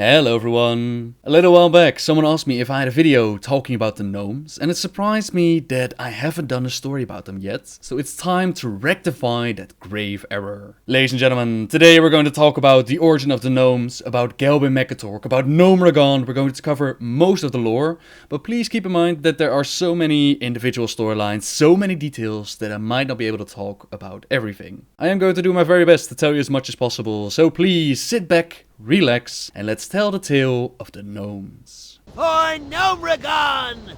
Hello everyone! A little while back someone asked me if I had a video talking about the gnomes, and it surprised me that I haven't done a story about them yet, so it's time to rectify that grave error. Ladies and gentlemen, today we're going to talk about the origin of the gnomes, about Gelbin Mekkatorque, about Gnomeregan. We're going to cover most of the lore, but please keep in mind that there are so many individual storylines, so many details that I might not be able to talk about everything. I am going to do my very best to tell you as much as possible, so please sit back, relax, and let's tell the tale of the gnomes. For Gnomeregan!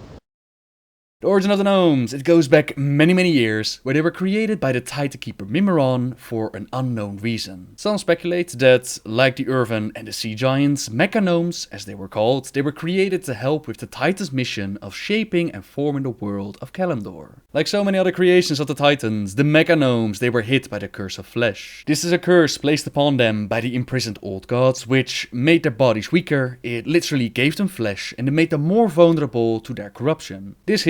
The origin of the gnomes, it goes back many years, where they were created by the Titan keeper Mimmeron for an unknown reason. Some speculate that, like the Earthen and the Sea Giants, Mecha Gnomes, as they were called, they were created to help with the Titan's mission of shaping and forming the world of Kalimdor. Like so many other creations of the Titans, the Mecha Gnomes, they were hit by the curse of flesh. This is a curse placed upon them by the imprisoned old gods, which made their bodies weaker, it literally gave them flesh, and it made them more vulnerable to their corruption. This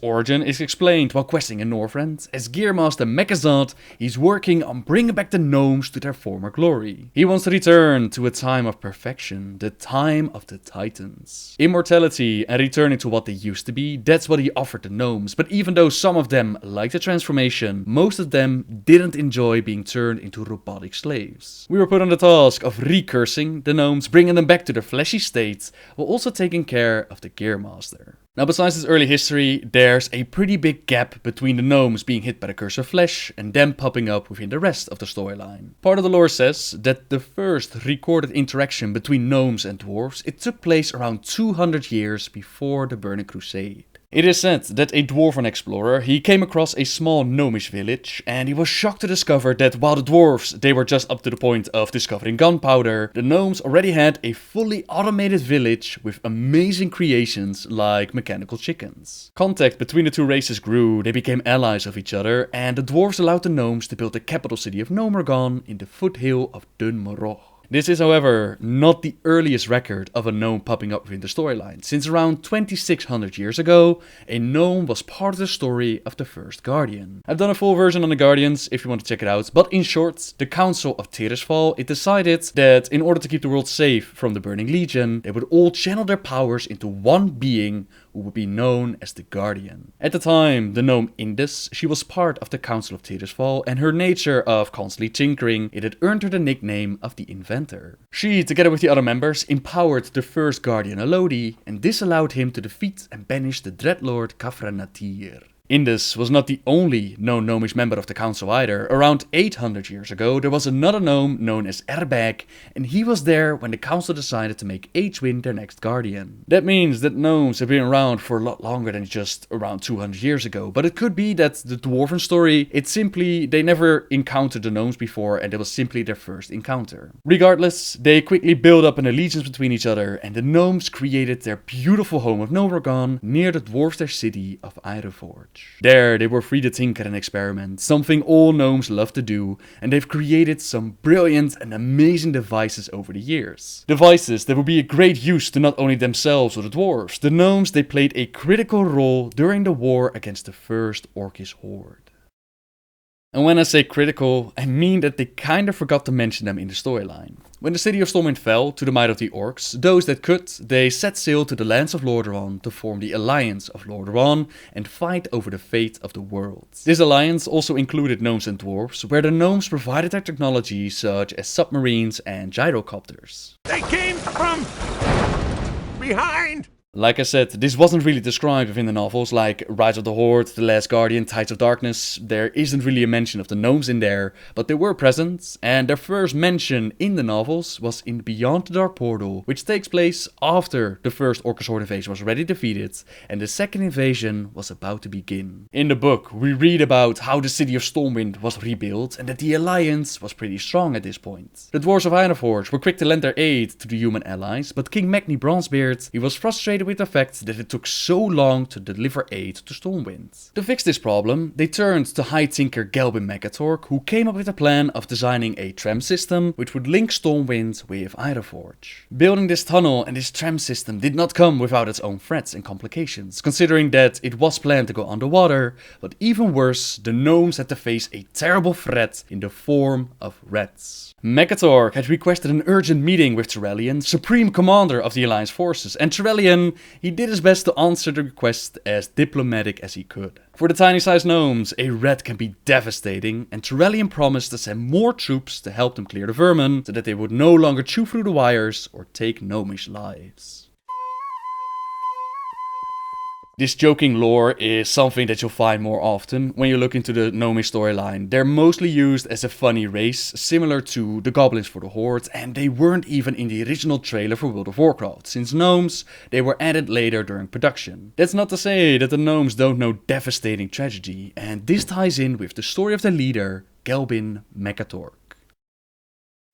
origin is explained while questing in Northrend, as Gearmaster Mekkatorque, he's working on bringing back the gnomes to their former glory. He wants to return to a time of perfection, the time of the Titans. Immortality and returning to what they used to be, that's what he offered the gnomes, but even though some of them liked the transformation, most of them didn't enjoy being turned into robotic slaves. We were put on the task of recursing the gnomes, bringing them back to their fleshy state, while also taking care of the Gearmaster. Now, besides this early history, there's a pretty big gap between the gnomes being hit by the curse of flesh and them popping up within the rest of the storyline. Part of the lore says that the first recorded interaction between gnomes and dwarves, it took place around 200 years before the Burning Crusade. It is said that a dwarven explorer, he came across a small gnomish village, and he was shocked to discover that while the dwarves, they were just up to the point of discovering gunpowder, the gnomes already had a fully automated village with amazing creations like mechanical chickens. Contact between the two races grew, they became allies of each other, and the dwarves allowed the gnomes to build the capital city of Gnomeregan in the foothill of Dunmorog. This is, however, not the earliest record of a gnome popping up within the storyline, since around 2600 years ago, a gnome was part of the story of the first Guardian. I've done a full version on the Guardians if you want to check it out, but in short, the Council of Tirisfal, it decided that in order to keep the world safe from the Burning Legion, they would all channel their powers into one being who would be known as the Guardian. At the time, the gnome Indus, she was part of the Council of Tirisfal, and her nature of constantly tinkering, it had earned her the nickname of the Inventor. She, together with the other members, empowered the first Guardian Elodie, and this allowed him to defeat and banish the Dreadlord Kafranatir. Indus was not the only known gnomish member of the council either. Around 800 years ago, there was another gnome known as Erbag, and he was there when the council decided to make H-Wind their next guardian. That means that gnomes have been around for a lot longer than just around 200 years ago, but it could be that the dwarven story, it's simply they never encountered the gnomes before and it was simply their first encounter. Regardless, they quickly built up an allegiance between each other, and the gnomes created their beautiful home of Gnomeregan near the dwarves' their city of Ironforge. There, they were free to tinker and experiment, something all gnomes love to do, and they've created some brilliant and amazing devices over the years. Devices that would be a great use to not only themselves or the dwarves. The gnomes, they played a critical role during the war against the first Orcish horde. And when I say critical, I mean that they kinda forgot to mention them in the storyline. When the city of Stormwind fell to the might of the orcs, those that could, they set sail to the lands of Lordaeron to form the Alliance of Lordaeron and fight over the fate of the world. This alliance also included gnomes and dwarves, where the gnomes provided their technology such as submarines and gyrocopters. They came from behind! Like I said, this wasn't really described within the novels, like Rise of the Horde, The Last Guardian, Tides of Darkness. There isn't really a mention of the gnomes in there, but they were present, and their first mention in the novels was in Beyond the Dark Portal, which takes place after the first Orcish Horde invasion was already defeated, and the second invasion was about to begin. In the book, we read about how the city of Stormwind was rebuilt, and that the Alliance was pretty strong at this point. The dwarves of Ironforge were quick to lend their aid to the human allies, but King Magni Bronzebeard, he was frustrated frustrated with the fact that it took so long to deliver aid to Stormwind. To fix this problem, they turned to High Tinker Gelbin Mekkatorque, who came up with a plan of designing a tram system which would link Stormwind with Ironforge. Building this tunnel and this tram system did not come without its own threats and complications, considering that it was planned to go underwater, but even worse, the gnomes had to face a terrible threat in the form of rats. Mekkatorque had requested an urgent meeting with Turellian, Supreme Commander of the Alliance forces, and Turellian, he did his best to answer the request as diplomatic as he could. For the tiny sized gnomes, a rat can be devastating, and Turellian promised to send more troops to help them clear the vermin, so that they would no longer chew through the wires or take gnomish lives. This joking lore is something that you'll find more often when you look into the Gnomish storyline. They're mostly used as a funny race, similar to the Goblins for the Horde, and they weren't even in the original trailer for World of Warcraft. Since gnomes, they were added later during production. That's not to say that the gnomes don't know devastating tragedy, and this ties in with the story of their leader, Gelbin Mekkatorque.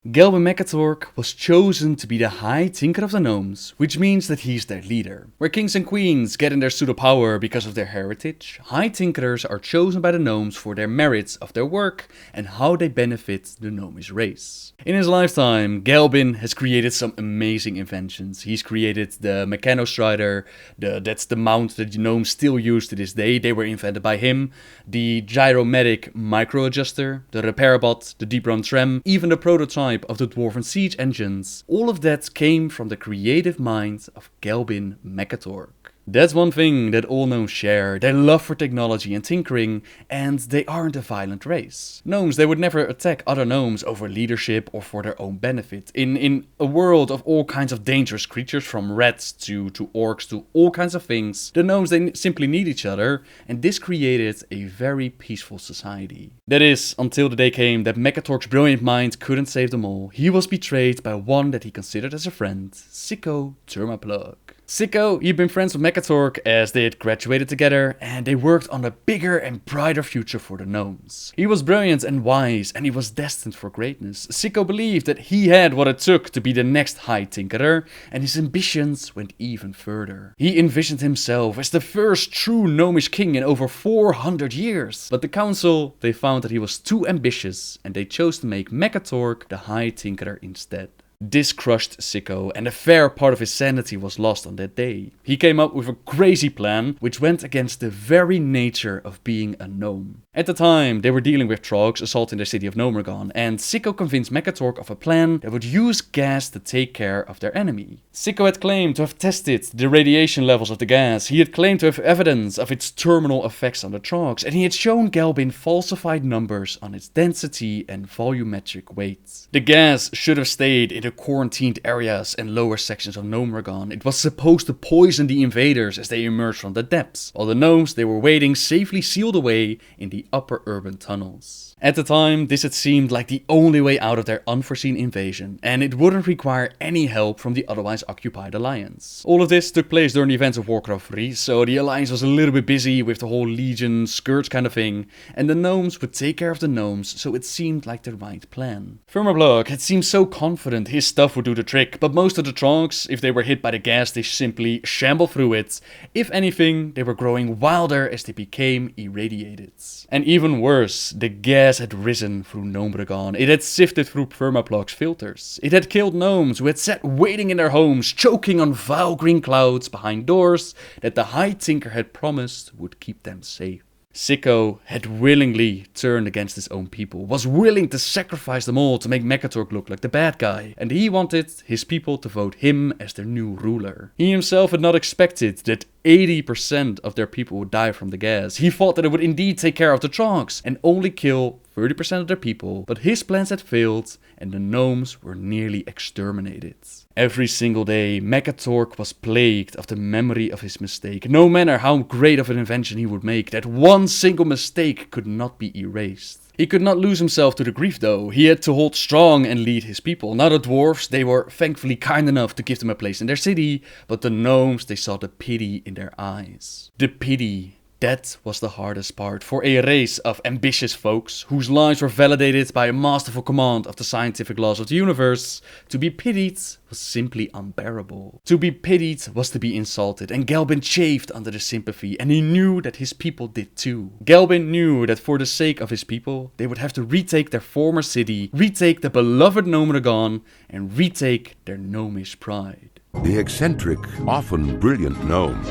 Gelbin Mekkatorque was chosen to be the High Tinker of the Gnomes, which means that he's their leader. Where kings and queens get in their pseudo power because of their heritage, High Tinkerers are chosen by the gnomes for their merits of their work and how they benefit the gnomish race. In his lifetime, Gelbin has created some amazing inventions. He's created the Mechanostrider, that's the mount that the gnomes still use to this day, they were invented by him, the Gyromatic Micro Adjuster, the Repairbot, the Deep Run Tram, even the prototype of the Dwarven Siege engines. All of that came from the creative mind of Gelbin Mekkatorque. That's one thing that all gnomes share, their love for technology and tinkering, and they aren't a violent race. Gnomes, they would never attack other gnomes over leadership or for their own benefit. In a world of all kinds of dangerous creatures, from rats to orcs to all kinds of things, the gnomes, they simply need each other, and this created a very peaceful society. That is, until the day came that Mekkatorque's brilliant mind couldn't save them all. He was betrayed by one that he considered as a friend, Sicko Turmaplug. Sicko, he'd been friends with Mekkatorque as they had graduated together, and they worked on a bigger and brighter future for the gnomes. He was brilliant and wise, and he was destined for greatness. Sicko believed that he had what it took to be the next High Tinkerer, and his ambitions went even further. He envisioned himself as the first true gnomish king in over 400 years. But the council, they found that he was too ambitious, and they chose to make Mekkatorque the High Tinkerer instead. This crushed Sicko, and a fair part of his sanity was lost on that day. He came up with a crazy plan, which went against the very nature of being a gnome. At the time, they were dealing with Trogs assaulting the city of Gnomeregan, and Sicko convinced Mekkatorque of a plan that would use gas to take care of their enemy. Sicko had claimed to have tested the radiation levels of the gas, he had claimed to have evidence of its terminal effects on the Trogs, and he had shown Gelbin falsified numbers on its density and volumetric weight. The gas should have stayed in the quarantined areas and lower sections of Gnomeregan. It was supposed to poison the invaders as they emerged from the depths, while the gnomes, they were waiting safely sealed away in the upper urban tunnels. At the time, this had seemed like the only way out of their unforeseen invasion, and it wouldn't require any help from the otherwise occupied Alliance. All of this took place during the events of Warcraft 3, so the Alliance was a little bit busy with the whole Legion, Scourge kind of thing, and the gnomes would take care of the gnomes, so it seemed like the right plan. Turmaplug had seemed so confident his stuff would do the trick, but most of the Trogs, if they were hit by the gas, they simply shambled through it. If anything, they were growing wilder as they became irradiated. And even worse, the gas had risen through Gnomeregan. It had sifted through Turmaplug's filters. It had killed gnomes who had sat waiting in their homes, choking on vile green clouds behind doors that the High Tinker had promised would keep them safe. Sicko had willingly turned against his own people, was willing to sacrifice them all to make Mekkatorque look like the bad guy, and he wanted his people to vote him as their new ruler. He himself had not expected that 80% of their people would die from the gas. He thought that it would indeed take care of the Trogs and only kill 30% of their people, but his plans had failed and the gnomes were nearly exterminated. Every single day, Mekkatorque was plagued of the memory of his mistake. No matter how great of an invention he would make, that one single mistake could not be erased. He could not lose himself to the grief though. He had to hold strong and lead his people. Now the dwarves, they were thankfully kind enough to give them a place in their city, but the gnomes, they saw the pity in their eyes. The pity That was the hardest part for a race of ambitious folks whose lives were validated by a masterful command of the scientific laws of the universe. To be pitied was simply unbearable. To be pitied was to be insulted, and Gelbin chafed under the sympathy, and he knew that his people did too. Gelbin knew that for the sake of his people, they would have to retake their former city, retake the beloved Gnomeregan, and retake their gnomish pride. The eccentric, often brilliant gnomes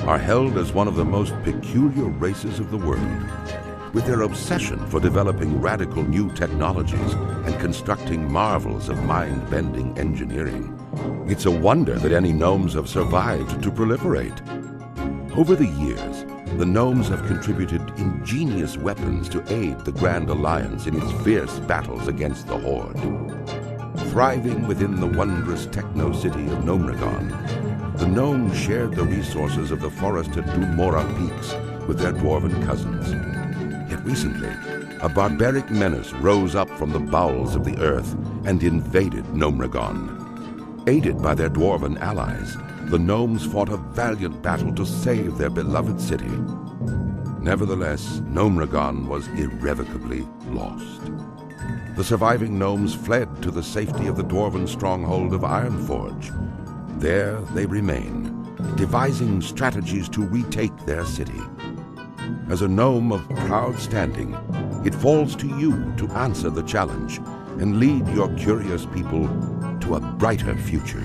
are held as one of the most peculiar races of the world. With their obsession for developing radical new technologies and constructing marvels of mind-bending engineering, it's a wonder that any gnomes have survived to proliferate. Over the years, the gnomes have contributed ingenious weapons to aid the Grand Alliance in its fierce battles against the Horde. Thriving within the wondrous techno-city of Gnomeregan, the gnomes shared the resources of the forested Dumora peaks with their dwarven cousins. Yet recently, a barbaric menace rose up from the bowels of the earth and invaded Gnomeregan. Aided by their dwarven allies, the gnomes fought a valiant battle to save their beloved city. Nevertheless, Gnomeregan was irrevocably lost. The surviving gnomes fled to the safety of the dwarven stronghold of Ironforge. There they remain, devising strategies to retake their city. As a gnome of proud standing, it falls to you to answer the challenge and lead your curious people to a brighter future.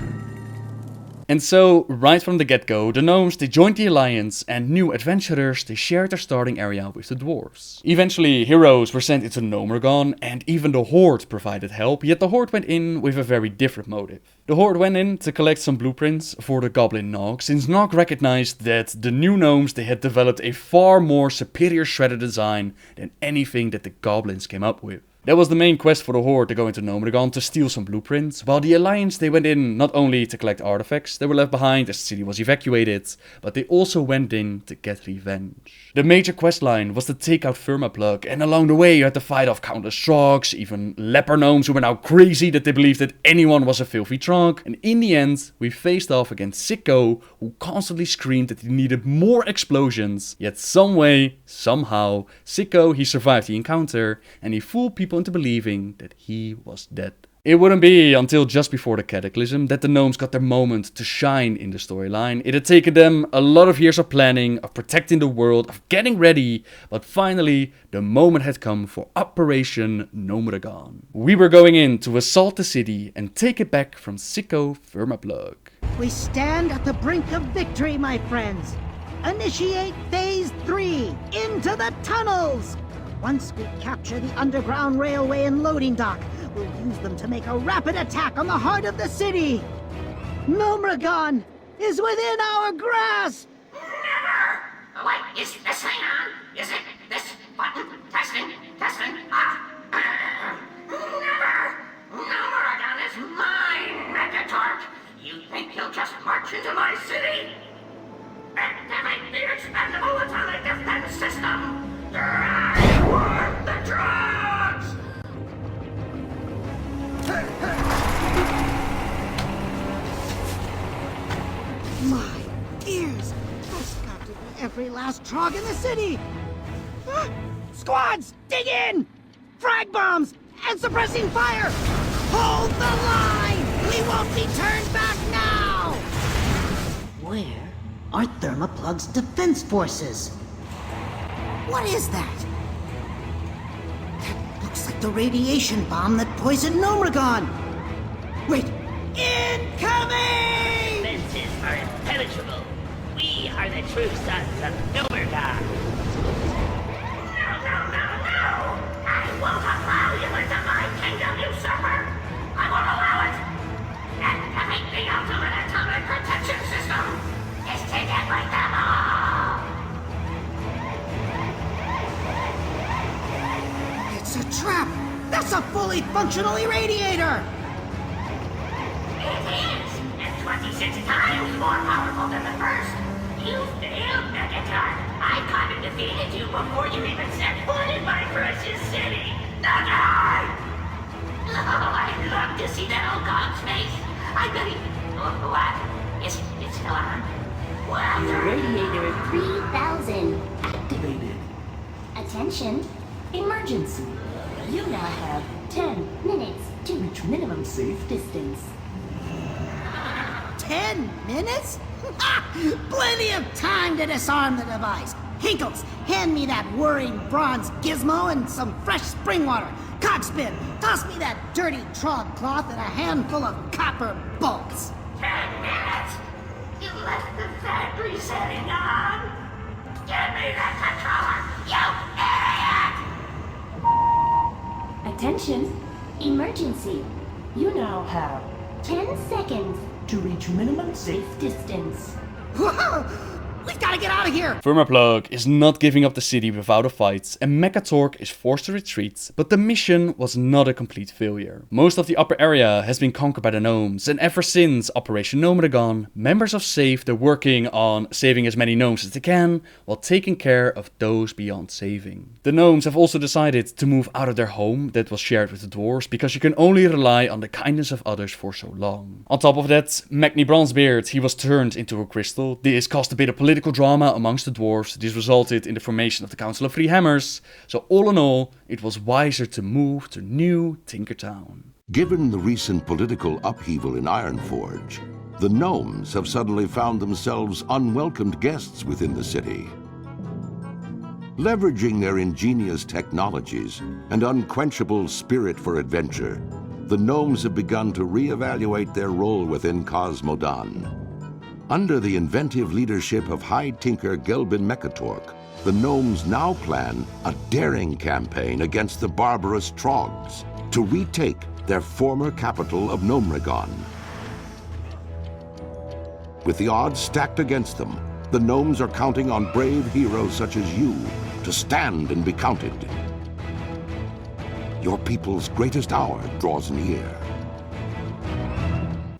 And so, right from the get-go, the gnomes, they joined the alliance, and new adventurers, they shared their starting area with the dwarves. Eventually, heroes were sent into Gnomeregan, and even the Horde provided help, yet the Horde went in with a very different motive. The Horde went in to collect some blueprints for the Goblin Nog, since Nog recognized that the new gnomes, they had developed a far more superior shredder design than anything that the Goblins came up with. That was the main quest for the Horde to go into Gnomeregan to steal some blueprints, while the Alliance, they went in not only to collect artifacts that were left behind as the city was evacuated, but they also went in to get revenge. The major questline was to take out Thermaplug, and along the way you had to fight off countless trogs, even leper gnomes who were now crazy that they believed that anyone was a filthy trog, and in the end we faced off against Sicko, who constantly screamed that he needed more explosions, yet some way, somehow, Sicko, he survived the encounter, and he fooled people into believing that he was dead. It wouldn't be until just before the Cataclysm that the gnomes got their moment to shine in the storyline. It had taken them a lot of years of planning, of protecting the world, of getting ready, but finally the moment had come for Operation Gnomeregan. We were going in to assault the city and take it back from Sicko Thermaplug. We stand at the brink of victory, my friends. Initiate Phase 3, into the tunnels! Once we capture the underground railway and loading dock, we'll use them to make a rapid attack on the heart of the city! Gnomeregan is within our grasp! Never! What is this thing on? Is it this button? Testing? Never! Gnomeregan is mine, Mekkatorque! You think he'll just march into my city? Activate the expendable atomic defense system! I want the drugs! My ears! That's got to be every last trog in the city! Squads, dig in! Frag bombs and suppressing fire! Hold the line! We won't be turned back now! Where are Thermaplug's defense forces? What is that? That looks like the radiation bomb that poisoned Gnomeregan! Wait! Incoming! Defenses are impenetrable. We are the true sons of Gnomeregan. No! I won't allow you into my kingdom, usurper! I won't allow it! Activate the ultimate atomic protection system! Is to get rid of them all! It's a trap! That's a fully functional irradiator! It is! And 26 times more powerful than the first! You failed, Mekkatorque! I caught and defeated you before you even set foot in my precious city! Oh, I'd love to see that old gog's face! I bet he... What? It's still on? Well, Radiator 3000 Attention, emergency. You now have 10 minutes to reach minimum safe distance. 10 minutes? Plenty of time to disarm the device. Hinkles, hand me that whirring bronze gizmo and some fresh spring water. Cockspin, toss me that dirty trog cloth and a handful of copper bolts. 10 minutes? You left the factory setting on? Give me that controller, you idiot! Attention, emergency. You now have 10 seconds to reach minimum safe distance. Whoa! We've got to get out of here! Vermaplug is not giving up the city without a fight, and Mekkatorque is forced to retreat, but the mission was not a complete failure. Most of the upper area has been conquered by the gnomes, and ever since Operation Gnomeregan, members of SAFE are working on saving as many gnomes as they can, while taking care of those beyond saving. The gnomes have also decided to move out of their home that was shared with the dwarves, because you can only rely on the kindness of others for so long. On top of that, Magni Bronzebeard, he was turned into a crystal. This caused a bit of political drama amongst the dwarves. This resulted in the formation of the Council of Three Hammers. So all in all, it was wiser to move to New Tinkertown. Given the recent political upheaval in Ironforge, the gnomes have suddenly found themselves unwelcomed guests within the city. Leveraging their ingenious technologies and unquenchable spirit for adventure, the gnomes have begun to reevaluate their role within Cosmodan. Under the inventive leadership of High Tinker Gelbin Mekkatorque, the gnomes now plan a daring campaign against the barbarous Trogs to retake their former capital of Gnomeregan. With the odds stacked against them, the gnomes are counting on brave heroes such as you to stand and be counted. Your people's greatest hour draws near.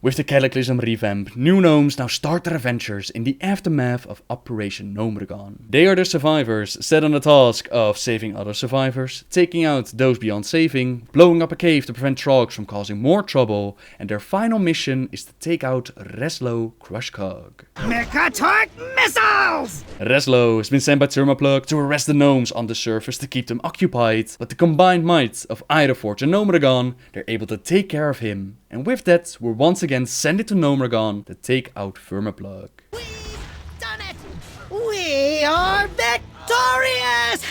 With the Cataclysm revamp, new gnomes now start their adventures in the aftermath of Operation Gnomeregan. They are the survivors set on the task of saving other survivors, taking out those beyond saving, blowing up a cave to prevent Trogs from causing more trouble, and their final mission is to take out Reslo Crushcog. Mekkatorque missiles! Reslo has been sent by Vermaplug to arrest the gnomes on the surface to keep them occupied, but the combined might of Ironforge and Gnomeregan, they're able to take care of him. And with that, we're once again sent it to Gnomeregan to take out Vermaplug. We've done it! We are victorious!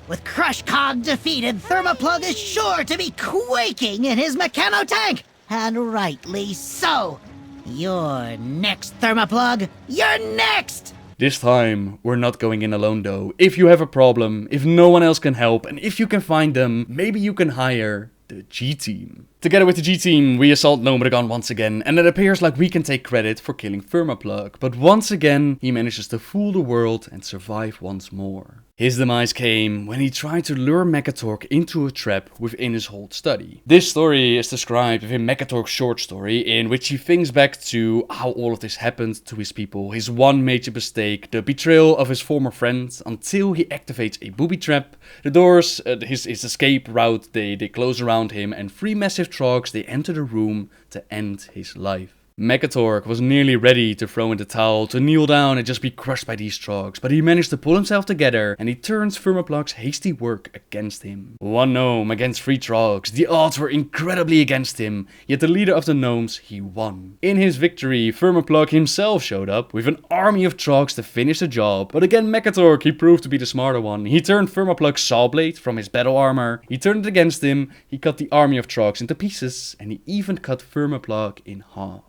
With Crushcog defeated, Vermaplug is sure to be quaking in his mechano-tank! And rightly so! You're next, Vermaplug! You're next! This time, we're not going in alone though. If you have a problem, if no one else can help, and if you can find them, maybe you can hire the G-Team. Together with the G-Team, we assault Gnomeregan once again, and it appears like we can take credit for killing Vermaplug, but once again, he manages to fool the world and survive once more. His demise came when he tried to lure Mekkatorque into a trap within his hold study. This story is described within Mekkatorque's short story, in which he thinks back to how all of this happened to his people, his one major mistake, the betrayal of his former friends, until he activates a booby trap. The doors, his escape route, they close around him, and 3 massive Trogs, they enter the room to end his life. Mekkatorque was nearly ready to throw in the towel, to kneel down and just be crushed by these Trogs, but he managed to pull himself together and he turns Vermaplug's hasty work against him. 1 gnome against 3 Trogs, the odds were incredibly against him, yet the leader of the gnomes, he won. In his victory, Vermaplug himself showed up with an army of Trogs to finish the job, but again Mekkatorque, he proved to be the smarter one. He turned Vermaplug's sawblade from his battle armor, he turned it against him, he cut the army of Trogs into pieces, and he even cut Vermaplug in half.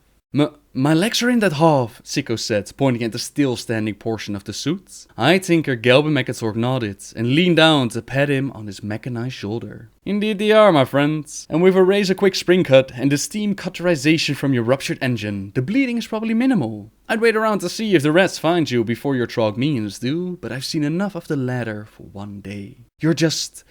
My legs are in that half, Sicko said, pointing at the still standing portion of the suit. High Tinker Gelbin Mekkatorque nodded and leaned down to pat him on his mechanized shoulder. Indeed they are, my friends. And with a razor-quick spring cut and the steam cauterization from your ruptured engine, the bleeding is probably minimal. I'd wait around to see if the rats find you before your Trog minions do, but I've seen enough of the latter for one day. You're just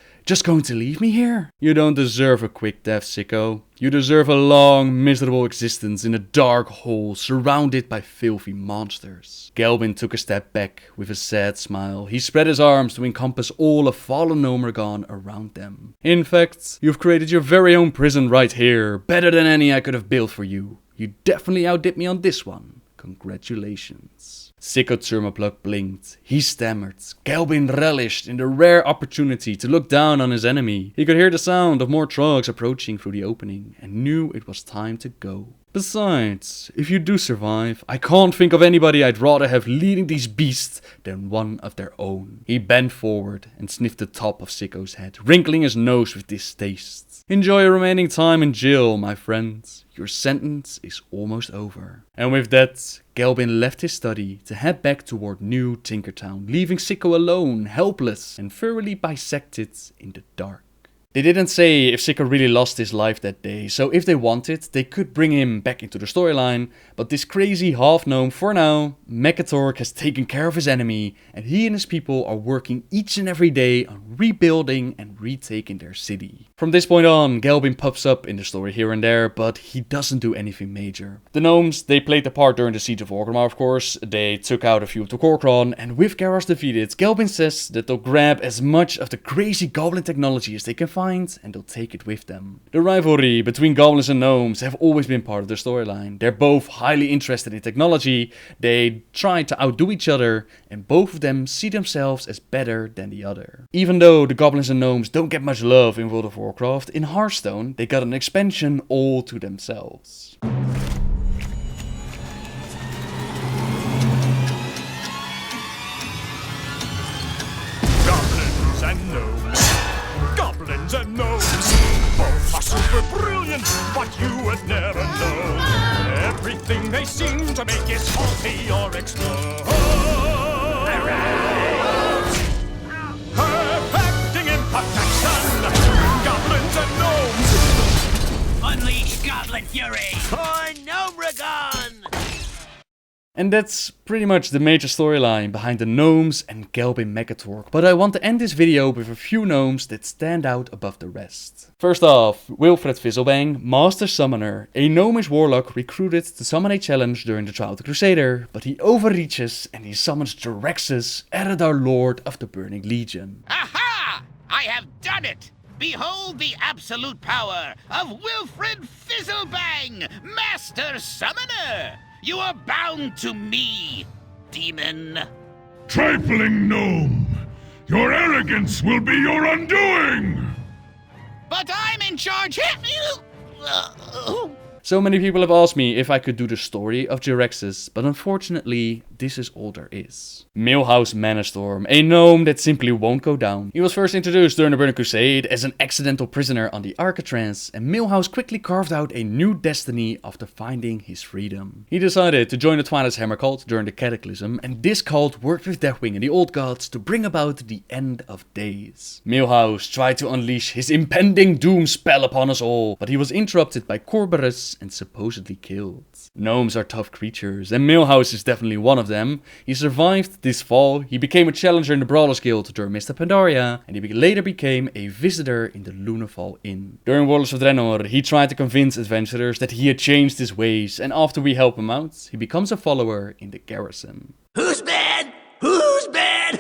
going to leave me here? You don't deserve a quick death, Sicko. You deserve a long, miserable existence in a dark hole surrounded by filthy monsters. Gelbin took a step back with a sad smile. He spread his arms to encompass all of fallen Gnomeregan around them. In fact, you've created your very own prison right here, better than any I could have built for you. You definitely outdid me on this one. Congratulations. Sicko Thermoplug blinked. He stammered. Gelbin relished in the rare opportunity to look down on his enemy. He could hear the sound of more trucks approaching through the opening and knew it was time to go. Besides, if you do survive, I can't think of anybody I'd rather have leading these beasts than one of their own. He bent forward and sniffed the top of Sicko's head, wrinkling his nose with distaste. Enjoy your remaining time in jail, my friends. Your sentence is almost over. And with that, Gelbin left his study to head back toward New Tinkertown, leaving Sicko alone, helpless, and thoroughly bisected in the dark. They didn't say if Sicko really lost his life that day, so if they wanted, they could bring him back into the storyline, but this crazy half-gnome, for now, Mekkatorque has taken care of his enemy, and he and his people are working each and every day on rebuilding and retaking their city. From this point on, Gelbin pops up in the story here and there, but he doesn't do anything major. The gnomes, they played a part during the Siege of Orgrimmar, of course. They took out a few of the Korkron, and with Garrosh defeated, Gelbin says that they'll grab as much of the crazy goblin technology as they can find, and they'll take it with them. The rivalry between goblins and gnomes have always been part of their storyline. They're both highly interested in technology, they try to outdo each other, and both of them see themselves as better than the other. Even though the goblins and gnomes don't get much love in World of Warcraft, in Hearthstone they got an expansion all to themselves. Goblins and gnomes. Goblins and gnomes. Both are super brilliant, but you would never know. Everything they seem to make is faulty or explode. Perfecting in perfection. Goblins and gnomes. Unleash Goblin Fury for Gnomeregan! And that's pretty much the major storyline behind the gnomes and Gelbin Mekkatorque, but I want to end this video with a few gnomes that stand out above the rest. First off, Wilfred Fizzlebang, Master Summoner, a gnomish warlock recruited to summon a challenge during the Trial of the Crusader, but he overreaches and he summons Jeraxxus, Eredar Lord of the Burning Legion. Aha! I have done it! Behold the absolute power of Wilfred Fizzlebang, Master Summoner! You are bound to me, demon. Trifling gnome, your arrogance will be your undoing! But I'm in charge. So many people have asked me if I could do the story of Jeraxxus, but unfortunately, this is all there is. Millhouse Manastorm, a gnome that simply won't go down. He was first introduced during the Burning Crusade as an accidental prisoner on the Architrance, and Millhouse quickly carved out a new destiny after finding his freedom. He decided to join the Twilight's Hammer cult during the Cataclysm, and this cult worked with Deathwing and the Old Gods to bring about the end of days. Millhouse tried to unleash his impending doom spell upon us all, but he was interrupted by Corberus and supposedly killed. Gnomes are tough creatures, and Millhouse is definitely one of them. He survived this fall, he became a challenger in the Brawlers Guild during Mr. Pandaria, and he later became a visitor in the Lunafall Inn. During Warlords of Draenor, he tried to convince adventurers that he had changed his ways, and after we help him out, he becomes a follower in the garrison. Who's bad? Who's bad?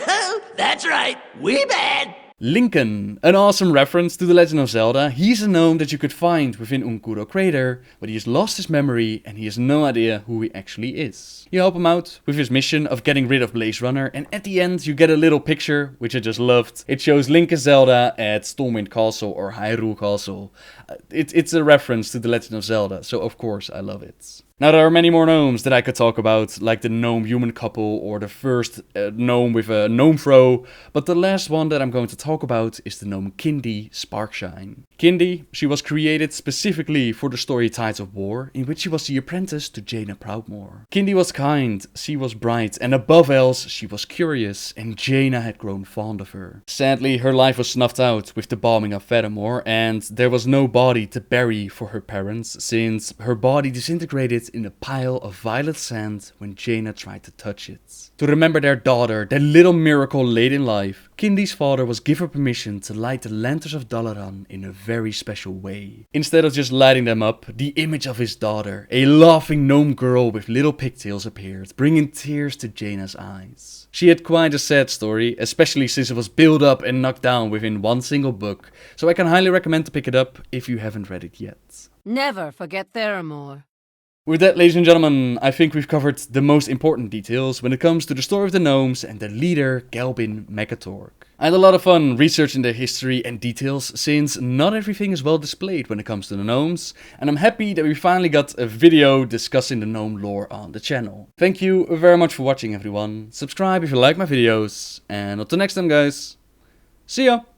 That's right, we bad! Lincoln, an awesome reference to The Legend of Zelda. He's a gnome that you could find within Unkuro Crater, but he has lost his memory and he has no idea who he actually is. You help him out with his mission of getting rid of Blaze Runner, and at the end you get a little picture, which I just loved. It shows Link and Zelda at Stormwind Castle or Hyrule Castle. It's a reference to The Legend of Zelda, so of course I love it. Now there are many more gnomes that I could talk about, like the gnome-human couple or the first gnome with a gnome throw, but the last one that I'm going to talk about is the gnome Kindy Sparkshine. Kindy, she was created specifically for the story Tides of War, in which she was the apprentice to Jaina Proudmoore. Kindy was kind, she was bright, and above else, she was curious, and Jaina had grown fond of her. Sadly, her life was snuffed out with the bombing of Fedamore, and there was no body to bury for her parents, since her body disintegrated in a pile of violet sand when Jaina tried to touch it. To remember their daughter, their little miracle late in life, Kindy's father was given permission to light the lanterns of Dalaran in a very special way. Instead of just lighting them up, the image of his daughter, a laughing gnome girl with little pigtails, appeared, bringing tears to Jaina's eyes. She had quite a sad story, especially since it was built up and knocked down within one single book, so I can highly recommend to pick it up if you haven't read it yet. Never forget Theramore. With that, ladies and gentlemen, I think we've covered the most important details when it comes to the story of the gnomes and the leader Gelbin Mekkatorque. I had a lot of fun researching their history and details, since not everything is well displayed when it comes to the gnomes, and I'm happy that we finally got a video discussing the gnome lore on the channel. Thank you very much for watching, everyone. Subscribe if you like my videos, and until next time, guys. See ya!